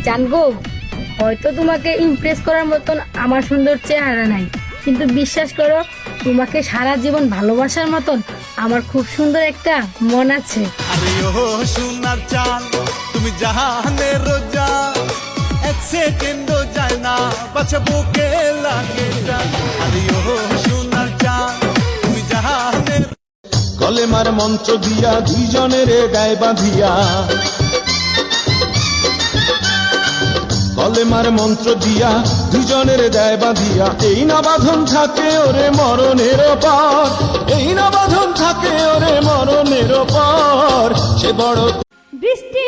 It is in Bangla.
জানগো, হয়তো তোমাকে ইমপ্রেস করার মতন আমার সুন্দর চেহারা নাই, কিন্তু বিশ্বাস করো, তোমাকে সারা জীবন ভালোবাসার মতন আমার খুব সুন্দর একটা মন আছে। আরে ও সোনার চাঁদ, তুমি জাহানের জান, এক সেকেন্ডও যায় না বাছা বুকে লাগে জান। আরে ও সোনার চাঁদ, তুমি জাহানের কলেমার মন্ত্র দিয়া দুইজনের গায়ে বাঁধিয়া, কলেমার মন্ত্র দিয়া দুজনের গায়ে বাঁধিয়া, এই না বাঁধন থাকে ওরে মরণের পর, এই না বাঁধন থাকে ওরে মরণের পর। সে বড় বৃষ্টি